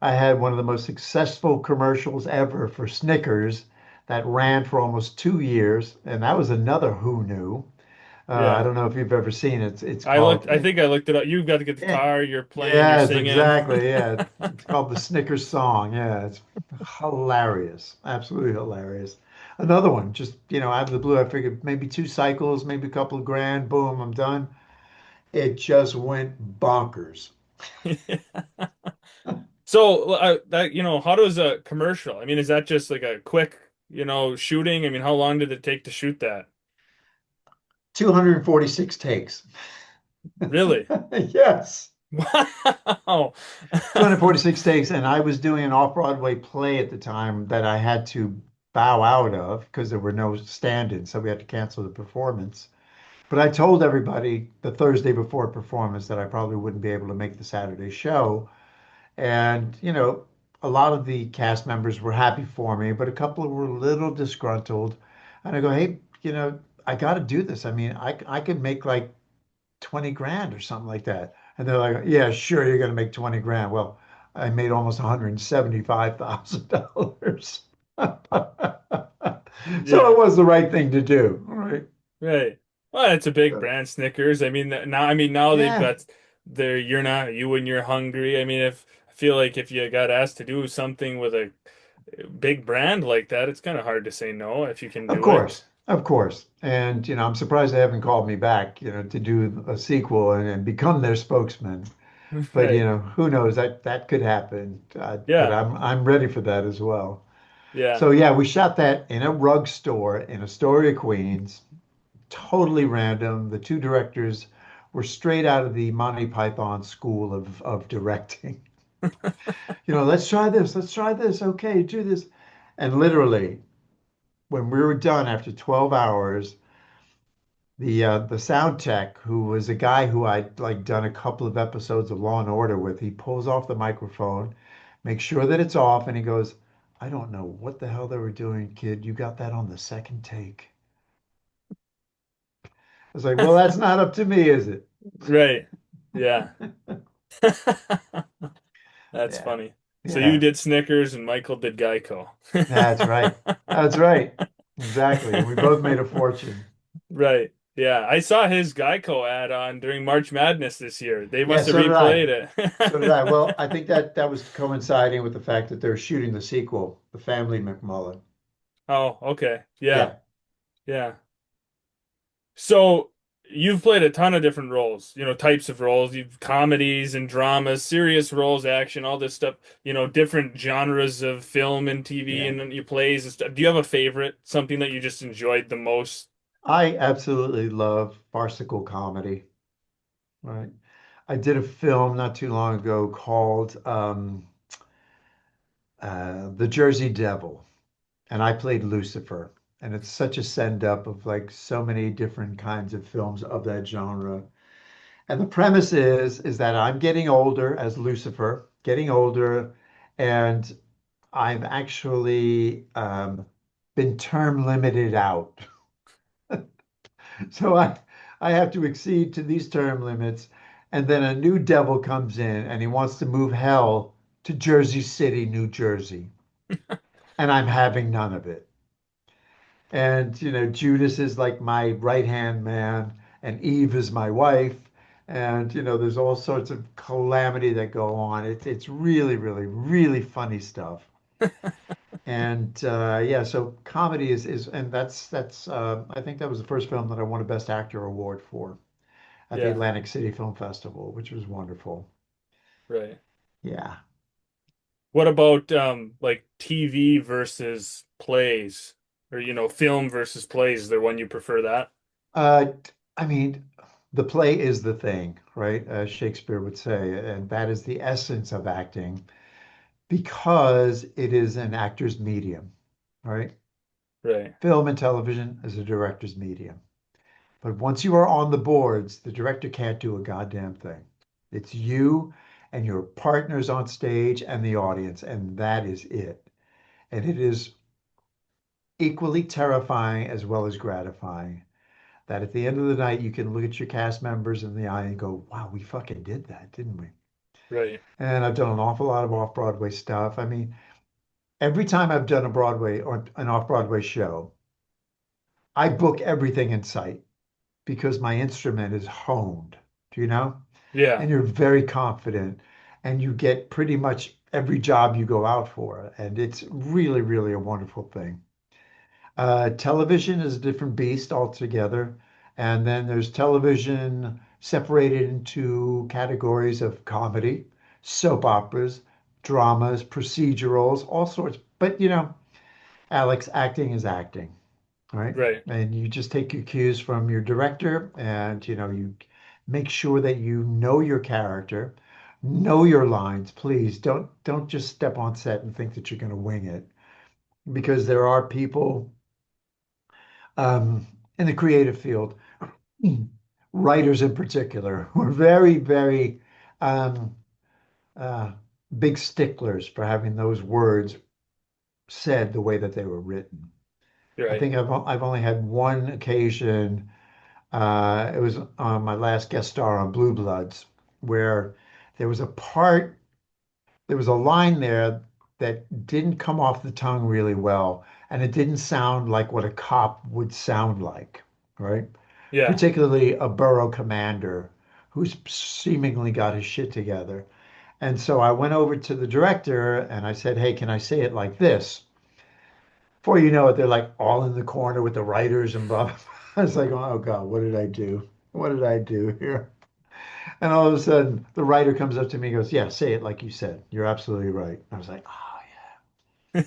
[SPEAKER 2] I had one of the most successful commercials ever for Snickers that ran for almost 2 years, and that was another who knew. I
[SPEAKER 1] Yeah.
[SPEAKER 2] don't know if you've ever seen it. It's called,
[SPEAKER 1] I think I looked it up. You've got to get the
[SPEAKER 2] yeah,
[SPEAKER 1] car, you're playing, you're
[SPEAKER 2] yes,
[SPEAKER 1] singing.
[SPEAKER 2] exactly. Yeah, it's called the Snickers song. Yeah, it's hilarious, absolutely hilarious. Another one, just out of the blue, I figured maybe 2 cycles, maybe a couple of grand, boom, I'm done. It just went bonkers.
[SPEAKER 1] So that how does a commercial? I mean, is that just like a quick, shooting? I mean, how long did it take to shoot that?
[SPEAKER 2] 246 takes.
[SPEAKER 1] Really?
[SPEAKER 2] Yes.
[SPEAKER 1] Wow.
[SPEAKER 2] 246 takes, and I was doing an off-Broadway play at the time that I had to bow out of because there were no stand-ins, so we had to cancel the performance. But I told everybody the Thursday before performance that I probably wouldn't be able to make the Saturday show. And, a lot of the cast members were happy for me, but a couple were a little disgruntled. And I go, hey, I got to do this. I mean, I could make like 20 grand or something like that. And they're like, yeah, sure, you're going to make 20 grand. Well, I made almost $175,000. So
[SPEAKER 1] Yeah.
[SPEAKER 2] it was the right thing to do. All right.
[SPEAKER 1] Right. Well, it's a big brand, Snickers. I mean, now they've
[SPEAKER 2] Yeah,
[SPEAKER 1] got their you're not you when you're hungry. I mean, if I feel like if you got asked to do something with a big brand like that, it's kind of hard to say no if you can
[SPEAKER 2] of
[SPEAKER 1] do it.
[SPEAKER 2] course. Of course. And, I'm surprised they haven't called me back, to do a sequel and become their spokesman. But,
[SPEAKER 1] Right.
[SPEAKER 2] who knows? That could happen. But
[SPEAKER 1] Yeah.
[SPEAKER 2] I'm ready for that as well.
[SPEAKER 1] Yeah.
[SPEAKER 2] So yeah, we shot that in a rug store in Astoria, Queens. Totally random. The two directors were straight out of the Monty Python school of directing. Let's try this. Let's try this. Okay, do this. And literally, when we were done after 12 hours, the sound tech, who was a guy who I'd like done a couple of episodes of Law and Order with, he pulls off the microphone, makes sure that it's off, and he goes, I don't know what the hell they were doing, kid. You got that on the second take. I was like, well, that's not up to me, is it?
[SPEAKER 1] Right. Yeah. That's
[SPEAKER 2] Yeah.
[SPEAKER 1] funny. So you
[SPEAKER 2] Yeah.
[SPEAKER 1] did Snickers and Michael did Geico.
[SPEAKER 2] That's right. That's right. Exactly. And we both made a fortune.
[SPEAKER 1] Right. Yeah. I saw his Geico ad on during March Madness this year. They
[SPEAKER 2] Yeah,
[SPEAKER 1] must have
[SPEAKER 2] so did I.
[SPEAKER 1] replayed
[SPEAKER 2] So did I.
[SPEAKER 1] it.
[SPEAKER 2] Well, I think that was coinciding with the fact that they're shooting the sequel, The Family McMullen.
[SPEAKER 1] Oh, okay. Yeah.
[SPEAKER 2] Yeah.
[SPEAKER 1] Yeah. So you've played a ton of different roles, types of roles. You've comedies and dramas, serious roles, action, all this stuff, different genres of film and TV
[SPEAKER 2] Yeah.
[SPEAKER 1] and then you plays and stuff. Do you have a favorite, something that you just enjoyed the most?
[SPEAKER 2] I absolutely love farcical comedy, right? I did a film not too long ago called The Jersey Devil, and I played Lucifer. And it's such a send up of like so many different kinds of films of that genre. And the premise is that I'm getting older as Lucifer, getting older, and I've actually been term limited out. So I have to accede to these term limits. And then a new devil comes in and he wants to move hell to Jersey City, New Jersey. And I'm having none of it. And, Judas is like my right-hand man, and Eve is my wife. And, there's all sorts of calamity that go on. It's really, really, really funny stuff. And yeah, so comedy is and that's I think that was the first film that I won a Best Actor award for at the
[SPEAKER 1] Yeah,
[SPEAKER 2] Atlantic City Film Festival, which was wonderful.
[SPEAKER 1] right.
[SPEAKER 2] Yeah.
[SPEAKER 1] What about like TV versus plays or film versus plays? Is there one you prefer that?
[SPEAKER 2] Uh, I mean, the play is the thing, right? As Shakespeare would say, and that is the essence of acting because it is an actor's medium, right?
[SPEAKER 1] Right,
[SPEAKER 2] Film and television is a director's medium. But once you are on the boards, the director can't do a goddamn thing. It's you and your partners on stage and the audience, and that is it. And it is equally terrifying as well as gratifying that at the end of the night, you can look at your cast members in the eye and go, wow, we fucking did that, didn't we?
[SPEAKER 1] right.
[SPEAKER 2] And I've done an awful lot of off-Broadway stuff. I mean, every time I've done a Broadway or an off-Broadway show, I book everything in sight because my instrument is honed, do you know?
[SPEAKER 1] Yeah,
[SPEAKER 2] And you're very confident and you get pretty much every job you go out for. And it's really, really a wonderful thing. Television is a different beast altogether. And then there's television separated into categories of comedy, soap operas, dramas, procedurals, all sorts. But, Alex, acting is acting, right?
[SPEAKER 1] right.
[SPEAKER 2] And you just take your cues from your director and, you make sure that you know your character, know your lines. Please don't just step on set and think that you're going to wing it because there are people um, in the creative field, writers in particular, who are very, very um, uh, big sticklers for having those words said the way that they were written. I
[SPEAKER 1] Right.
[SPEAKER 2] think I've only had one occasion. It was on my last guest star on Blue Bloods, where there was a part, there was a line there that didn't come off the tongue really well, and it didn't sound like what a cop would sound like, right?
[SPEAKER 1] Yeah.
[SPEAKER 2] Particularly a borough commander who's seemingly got his shit together. And so I went over to the director and I said, "Hey, can I say it like this?" Before you know it, they're like all in the corner with the writers and blah, blah, blah. I was like, oh God, what did I do? What did I do here? And all of a sudden, the writer comes up to me and goes, yeah, say it like you said. You're absolutely right. I was like, oh, yeah.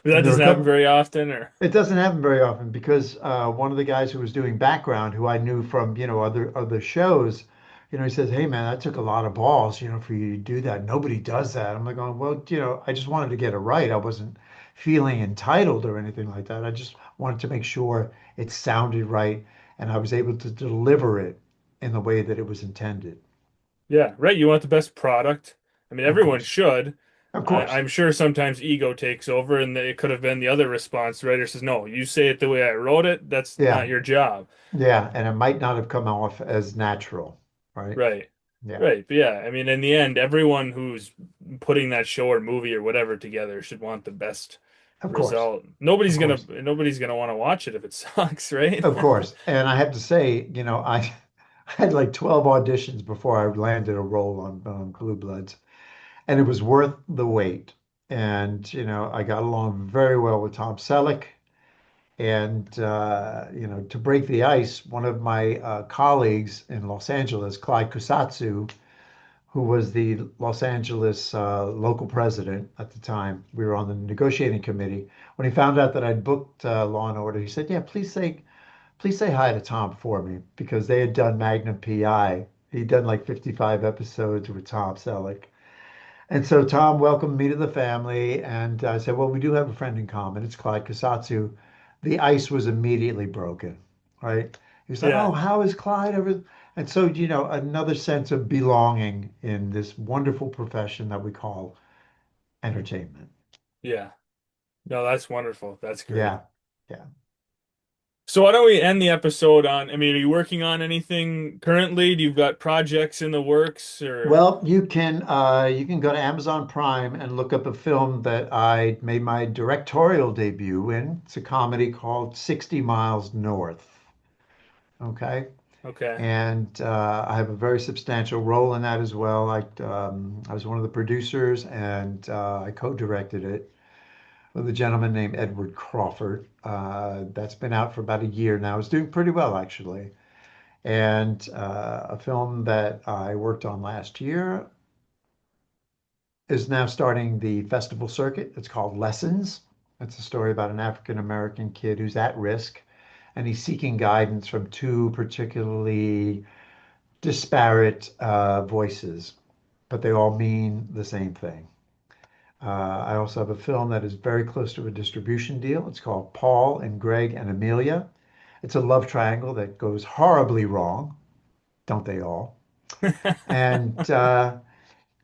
[SPEAKER 1] That
[SPEAKER 2] And there were a
[SPEAKER 1] doesn't happen
[SPEAKER 2] couple,
[SPEAKER 1] very often, or
[SPEAKER 2] it doesn't happen very often because one of the guys who was doing background, who I knew from, other shows, he says, "Hey man, that took a lot of balls, for you to do that. Nobody does that." I'm like, going, "Well, I just wanted to get it right. I wasn't feeling entitled or anything like that. I just wanted to make sure it sounded right and I was able to deliver it in the way that it was intended."
[SPEAKER 1] yeah, right. You want the best product. I mean,
[SPEAKER 2] Of
[SPEAKER 1] everyone
[SPEAKER 2] course,
[SPEAKER 1] should.
[SPEAKER 2] of course,
[SPEAKER 1] I'm sure sometimes ego takes over, and it could have been the other response. The writer says, "No, you say it the way I wrote it. That's not
[SPEAKER 2] yeah,
[SPEAKER 1] your job."
[SPEAKER 2] yeah, and it might not have come off as natural, right?
[SPEAKER 1] Right.
[SPEAKER 2] Yeah,
[SPEAKER 1] Right. But yeah, I mean, in the end, everyone who's putting that show or movie or whatever together should want the best
[SPEAKER 2] of course,
[SPEAKER 1] result.
[SPEAKER 2] of course.
[SPEAKER 1] Nobody's gonna want to watch it if it sucks, right?
[SPEAKER 2] Of course. And I have to say, I I had like 12 auditions before I landed a role on Blue Bloods, and it was worth the wait. And, I got along very well with Tom Selleck. And to break the ice, one of my colleagues in Los Angeles, Clyde Kusatsu, who was the Los Angeles local president at the time, we were on the negotiating committee. When he found out that I'd booked Law and Order, he said, "Yeah, please say hi to Tom for me," because they had done Magnum PI. He'd done like 55 episodes with Tom Selleck. And so Tom welcomed me to the family, and I said, "Well, we do have a friend in common. It's Clyde Kasatsu." The ice was immediately broken, right? He was like, "Oh,
[SPEAKER 1] Yeah.
[SPEAKER 2] how is Clyde ever?" And so, another sense of belonging in this wonderful profession that we call entertainment.
[SPEAKER 1] Yeah. No, that's wonderful. That's great.
[SPEAKER 2] Yeah, yeah.
[SPEAKER 1] So why don't we end the episode on, I mean, are you working on anything currently? Do you've got projects in the works or
[SPEAKER 2] Well, you can go to Amazon Prime and look up a film that I made my directorial debut in. It's a comedy called 60 Miles North. Okay.
[SPEAKER 1] okay.
[SPEAKER 2] And I have a very substantial role in that as well. I was one of the producers, and I co-directed it with a gentleman named Edward Crawford. That's been out for about a year now. It's doing pretty well, actually. And a film that I worked on last year is now starting the festival circuit. It's called Lessons. It's a story about an African American kid who's at risk, and he's seeking guidance from two particularly disparate voices, but they all mean the same thing. I also have a film that is very close to a distribution deal. It's called Paul and Greg and Amelia. It's a love triangle that goes horribly wrong, don't they all? And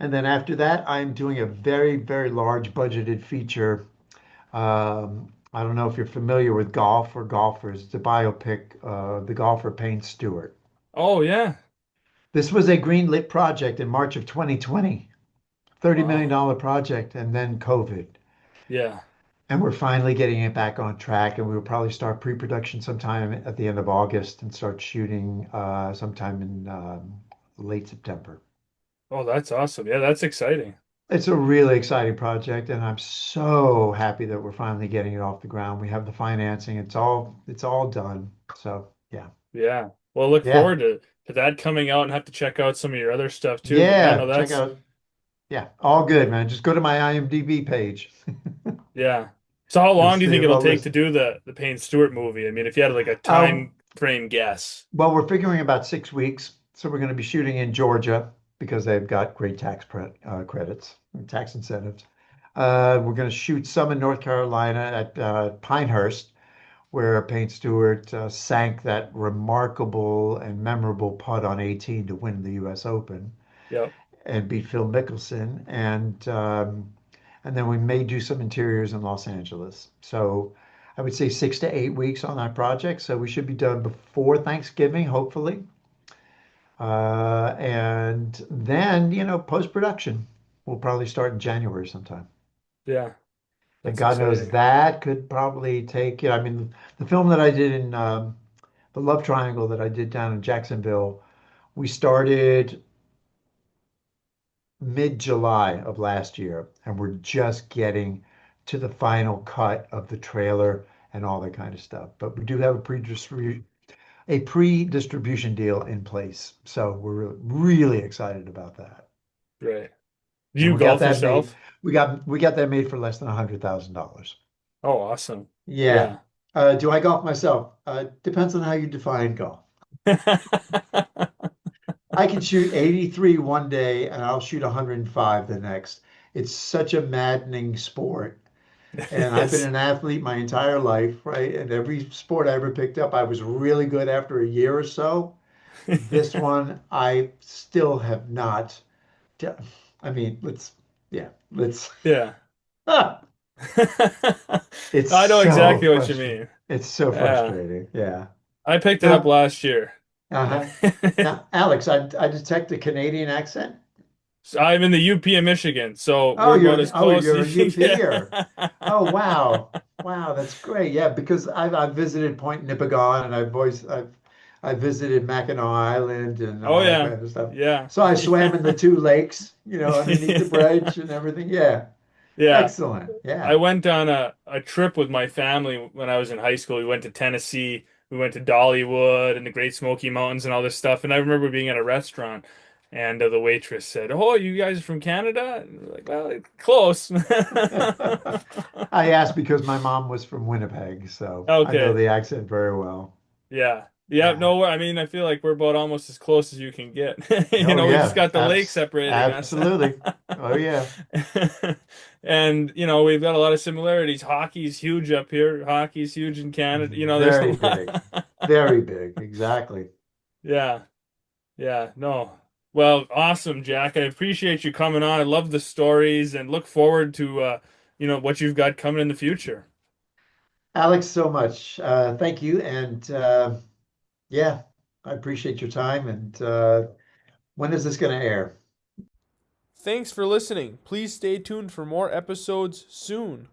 [SPEAKER 2] and then after that, I'm doing a very, very large budgeted feature. I don't know if you're familiar with golf or golfers. It's a biopic of the golfer Payne Stewart.
[SPEAKER 1] Oh yeah.
[SPEAKER 2] This was a greenlit project in March of 2020. $30 million
[SPEAKER 1] Wow.
[SPEAKER 2] project, and then COVID.
[SPEAKER 1] Yeah.
[SPEAKER 2] And we're finally getting it back on track. And we will probably start pre-production sometime at the end of August and start shooting sometime in late September.
[SPEAKER 1] Oh, that's awesome. Yeah, that's exciting.
[SPEAKER 2] It's a really exciting project, and I'm so happy that we're finally getting it off the ground. We have the financing. It's all done. So yeah.
[SPEAKER 1] Yeah. Well, look
[SPEAKER 2] Yeah.
[SPEAKER 1] forward to that coming out and have to check out some of your other stuff too. But yeah, no,
[SPEAKER 2] Yeah. Check
[SPEAKER 1] that's
[SPEAKER 2] out. Yeah. All good, man. Just go to my IMDb page.
[SPEAKER 1] yeah. So how
[SPEAKER 2] You'll
[SPEAKER 1] long do you
[SPEAKER 2] see
[SPEAKER 1] think
[SPEAKER 2] it
[SPEAKER 1] it'll
[SPEAKER 2] all
[SPEAKER 1] take to
[SPEAKER 2] listed.
[SPEAKER 1] do the Payne Stewart movie? I mean, if you had like a
[SPEAKER 2] Um,
[SPEAKER 1] time frame guess.
[SPEAKER 2] Well, we're figuring about 6 weeks. So we're going to be shooting in Georgia because they've got great credits, tax incentives. We're going to shoot some in North Carolina at Pinehurst, where Payne Stewart sank that remarkable and memorable putt on 18 to win the U.S. Open
[SPEAKER 1] Yep.
[SPEAKER 2] and beat Phil Mickelson. And then we may do some interiors in Los Angeles. So I would say 6 to 8 weeks on that project. So we should be done before Thanksgiving, hopefully. And then, post-production will probably start in January sometime.
[SPEAKER 1] Yeah.
[SPEAKER 2] And
[SPEAKER 1] That's
[SPEAKER 2] God knows
[SPEAKER 1] exciting.
[SPEAKER 2] that could probably take, I mean, the film that I did in the Love Triangle that I did down in Jacksonville, we started mid-July of last year, and we're just getting to the final cut of the trailer and all that kind of stuff. But we do have a pre-distribution deal in place, so we're really excited about that.
[SPEAKER 1] Right. Do
[SPEAKER 2] And
[SPEAKER 1] you
[SPEAKER 2] we got
[SPEAKER 1] golf
[SPEAKER 2] that made.
[SPEAKER 1] yourself?
[SPEAKER 2] We got that made for less than $100,000.
[SPEAKER 1] Oh, awesome.
[SPEAKER 2] Yeah.
[SPEAKER 1] Yeah.
[SPEAKER 2] Do I golf myself? Depends on how you define golf. I can shoot 83 one day and I'll shoot 105 the next. It's such a maddening sport. And I've been
[SPEAKER 1] Yes.
[SPEAKER 2] an athlete my entire life, right? And every sport I ever picked up, I was really good after a year or so. This one, I still have not. d- I mean, yeah, let's.
[SPEAKER 1] Yeah.
[SPEAKER 2] It's
[SPEAKER 1] I know
[SPEAKER 2] so
[SPEAKER 1] exactly what you
[SPEAKER 2] frustrating.
[SPEAKER 1] mean.
[SPEAKER 2] It's so
[SPEAKER 1] Yeah.
[SPEAKER 2] frustrating. Yeah.
[SPEAKER 1] I picked it up
[SPEAKER 2] Now,
[SPEAKER 1] last year.
[SPEAKER 2] uh-huh. Now, Alex, I detect a Canadian accent.
[SPEAKER 1] So I'm in the UP of Michigan, so
[SPEAKER 2] Oh,
[SPEAKER 1] we're about as close.
[SPEAKER 2] you're a
[SPEAKER 1] Yeah.
[SPEAKER 2] UPer. Oh, wow. Wow, that's great. Yeah, because I've visited Point Nipigon and I've visited Mackinac Island and
[SPEAKER 1] Oh
[SPEAKER 2] all that
[SPEAKER 1] yeah.
[SPEAKER 2] kind of stuff.
[SPEAKER 1] Yeah.
[SPEAKER 2] So I swam in the
[SPEAKER 1] Yeah.
[SPEAKER 2] two lakes, underneath the
[SPEAKER 1] Yeah.
[SPEAKER 2] bridge and everything. Yeah.
[SPEAKER 1] Yeah.
[SPEAKER 2] Excellent.
[SPEAKER 1] I
[SPEAKER 2] Yeah.
[SPEAKER 1] went on a trip with my family when I was in high school. We went to Tennessee, we went to Dollywood and the Great Smoky Mountains and all this stuff. And I remember being at a restaurant and the waitress said, "Oh, you guys are from Canada?" And we're like, well, close.
[SPEAKER 2] I asked because my mom was from Winnipeg, so I know
[SPEAKER 1] Okay.
[SPEAKER 2] the accent very well.
[SPEAKER 1] Yeah. Yeah,
[SPEAKER 2] Yeah.
[SPEAKER 1] no, I mean, I feel like we're about almost as close as you can get.
[SPEAKER 2] Oh
[SPEAKER 1] We just
[SPEAKER 2] yeah.
[SPEAKER 1] got the lake separating us.
[SPEAKER 2] Absolutely. Oh yeah.
[SPEAKER 1] And, we've got a lot of similarities. Hockey's huge up here. Hockey's huge in Canada. There's a
[SPEAKER 2] Very big.
[SPEAKER 1] lot.
[SPEAKER 2] Very big. Exactly.
[SPEAKER 1] Yeah. Yeah. No. Well, awesome, Jack. I appreciate you coming on. I love the stories and look forward to what you've got coming in the future.
[SPEAKER 2] Alex, so much. Thank you. And yeah, I appreciate your time. And when is this going to air?
[SPEAKER 1] Thanks for listening. Please stay tuned for more episodes soon.